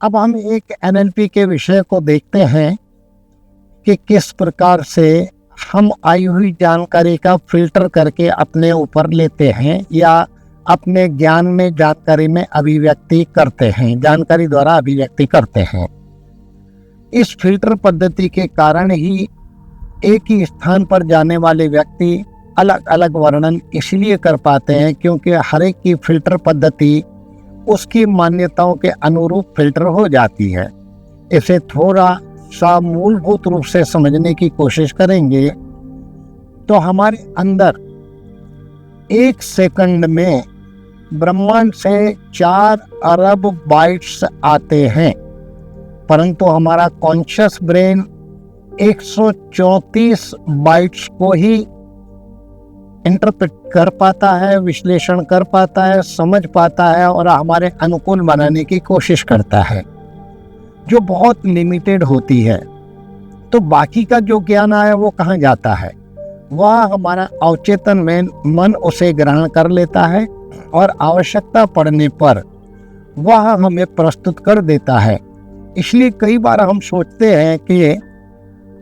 अब हम एक एनएलपी के विषय को देखते हैं कि किस प्रकार से हम आई हुई जानकारी का फिल्टर करके अपने ऊपर लेते हैं या अपने ज्ञान में जानकारी में अभिव्यक्ति करते हैं, जानकारी द्वारा अभिव्यक्ति करते हैं। इस फिल्टर पद्धति के कारण ही एक ही स्थान पर जाने वाले व्यक्ति अलग अलग वर्णन इसलिए कर पाते हैं क्योंकि हर एक की फिल्टर पद्धति उसकी मान्यताओं के अनुरूप फिल्टर हो जाती है। इसे थोड़ा सा मूलभूत रूप से समझने की कोशिश करेंगे तो हमारे अंदर एक सेकंड में ब्रह्मांड से 4 अरब बाइट्स आते हैं, परंतु हमारा कॉन्शियस ब्रेन 134 बाइट्स को ही इंटरप्रेट कर पाता है, विश्लेषण कर पाता है, समझ पाता है और हमारे अनुकूल बनाने की कोशिश करता है, जो बहुत लिमिटेड होती है। तो बाकी का जो ज्ञान आया वो कहाँ जाता है? वह हमारा अवचेतन में मन उसे ग्रहण कर लेता है और आवश्यकता पड़ने पर वह हमें प्रस्तुत कर देता है। इसलिए कई बार हम सोचते हैं कि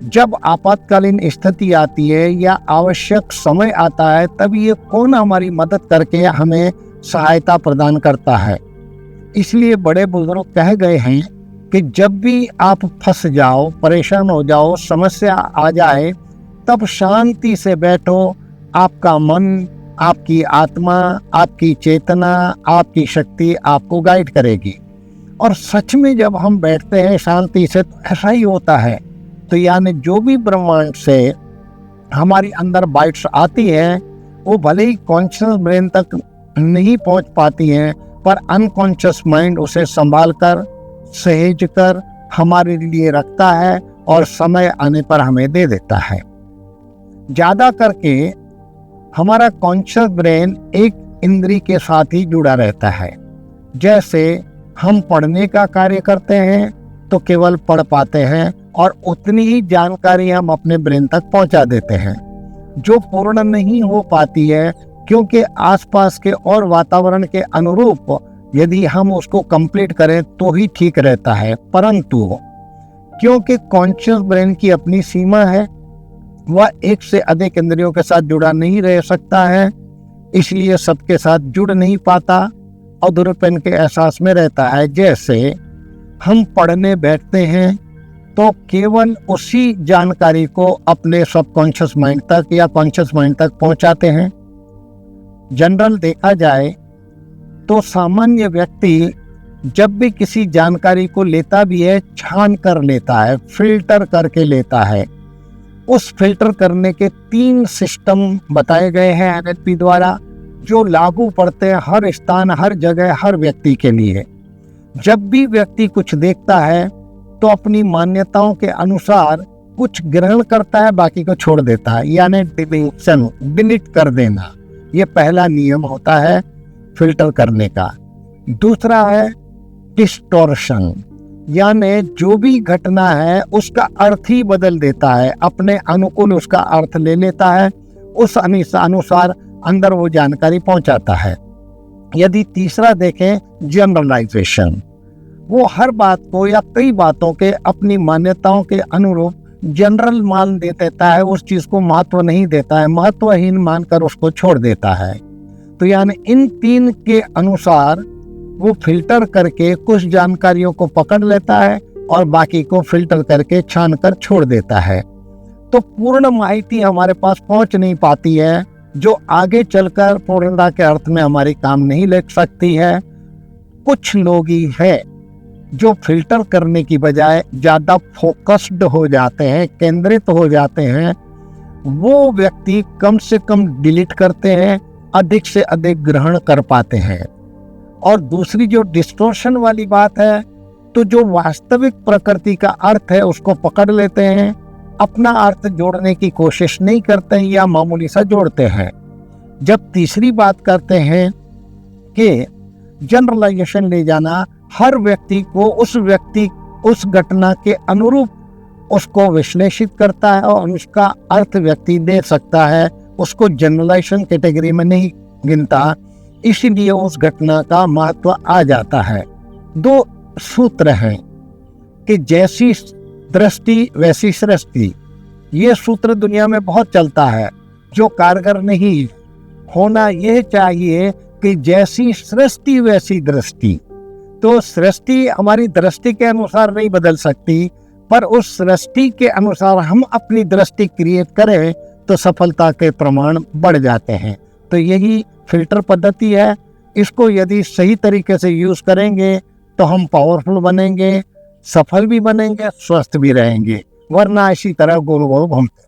जब आपातकालीन स्थिति आती है या आवश्यक समय आता है तब ये कौन हमारी मदद करके हमें सहायता प्रदान करता है। इसलिए बड़े बुजुर्ग कह गए हैं कि जब भी आप फंस जाओ, परेशान हो जाओ, समस्या आ जाए, तब शांति से बैठो। आपका मन, आपकी आत्मा, आपकी चेतना, आपकी शक्ति आपको गाइड करेगी। और सच में जब हम बैठते हैं शांति से तो ऐसा ही होता है। तो यानी जो भी ब्रह्मांड से हमारी अंदर बाइट्स आती हैं वो भले ही कॉन्शियस ब्रेन तक नहीं पहुंच पाती हैं, पर अनकॉन्शियस माइंड उसे संभाल कर, सहेज कर हमारे लिए रखता है और समय आने पर हमें दे देता है। ज़्यादा करके हमारा कॉन्शियस ब्रेन एक इंद्री के साथ ही जुड़ा रहता है। जैसे हम पढ़ने का कार्य करते हैं तो केवल पढ़ पाते हैं और उतनी ही जानकारी हम अपने ब्रेन तक पहुंचा देते हैं, जो पूर्ण नहीं हो पाती है क्योंकि आसपास के और वातावरण के अनुरूप यदि हम उसको कंप्लीट करें तो ही ठीक रहता है। परंतु क्योंकि कॉन्शियस ब्रेन की अपनी सीमा है, वह एक से अधिक इंद्रियों के साथ जुड़ा नहीं रह सकता है, इसलिए सबके साथ जुड़ नहीं पाता और दुर्पन के एहसास में रहता है। जैसे हम पढ़ने बैठते हैं तो केवल उसी जानकारी को अपने सबकॉन्शियस माइंड तक या कॉन्शियस माइंड तक पहुंचाते हैं। जनरल देखा जाए तो सामान्य व्यक्ति जब भी किसी जानकारी को लेता भी है, छान कर लेता है, फिल्टर करके लेता है। उस फिल्टर करने के 3 सिस्टम बताए गए हैं एनएलपी द्वारा, जो लागू पड़ते हैं हर स्थान, हर जगह, हर व्यक्ति के लिए। जब भी व्यक्ति कुछ देखता है तो अपनी मान्यताओं के अनुसार कुछ ग्रहण करता है, बाकी को छोड़ देता है, यानी डिलीशन, डिलीट कर देना। ये पहला नियम होता है फिल्टर करने का। दूसरा है डिस्टॉर्शन, यानी जो भी घटना है उसका अर्थ ही बदल देता है, अपने अनुकूल उसका अर्थ ले लेता है, उस अनुसार अंदर वो जानकारी पहुंचाता है। यदि तीसरा देखें जनरलाइजेशन, वो हर बात को या कई बातों के अपनी मान्यताओं के अनुरूप जनरल मान दे देता है, उस चीज को महत्व नहीं देता है, महत्वहीन मानकर उसको छोड़ देता है। तो यानी इन 3 के अनुसार वो फिल्टर करके कुछ जानकारियों को पकड़ लेता है और बाकी को फिल्टर करके छान कर छोड़ देता है। तो पूर्ण माहिती हमारे पास पहुंच नहीं पाती है, जो आगे चलकर पूर्णता के अर्थ में हमारी काम नहीं ले सकती है। कुछ लोग ही है जो फिल्टर करने की बजाय ज़्यादा फोकस्ड हो जाते हैं, केंद्रित हो जाते हैं। वो व्यक्ति कम से कम डिलीट करते हैं, अधिक से अधिक ग्रहण कर पाते हैं। और दूसरी जो डिस्टॉर्शन वाली बात है, तो जो वास्तविक प्रकृति का अर्थ है उसको पकड़ लेते हैं, अपना अर्थ जोड़ने की कोशिश नहीं करते हैं या मामूली सा जोड़ते हैं। जब तीसरी बात करते हैं कि जनरलाइजेशन ले जाना, हर व्यक्ति को उस घटना के अनुरूप उसको विश्लेषित करता है और उसका अर्थ व्यक्ति दे सकता है, उसको जनरलाइजेशन कैटेगरी में नहीं गिनता, इसलिए उस घटना का महत्व आ जाता है। सूत्र है कि जैसी दृष्टि वैसी सृष्टि, ये सूत्र दुनिया में बहुत चलता है, जो कारगर नहीं। होना यह चाहिए कि जैसी सृष्टि वैसी दृष्टि। तो सृष्टि हमारी दृष्टि के अनुसार नहीं बदल सकती, पर उस सृष्टि के अनुसार हम अपनी दृष्टि क्रिएट करें तो सफलता के प्रमाण बढ़ जाते हैं। तो यही फिल्टर पद्धति है। इसको यदि सही तरीके से यूज करेंगे तो हम पावरफुल बनेंगे, सफल भी बनेंगे, स्वस्थ भी रहेंगे, वरना इसी तरह गोल गोल घूमते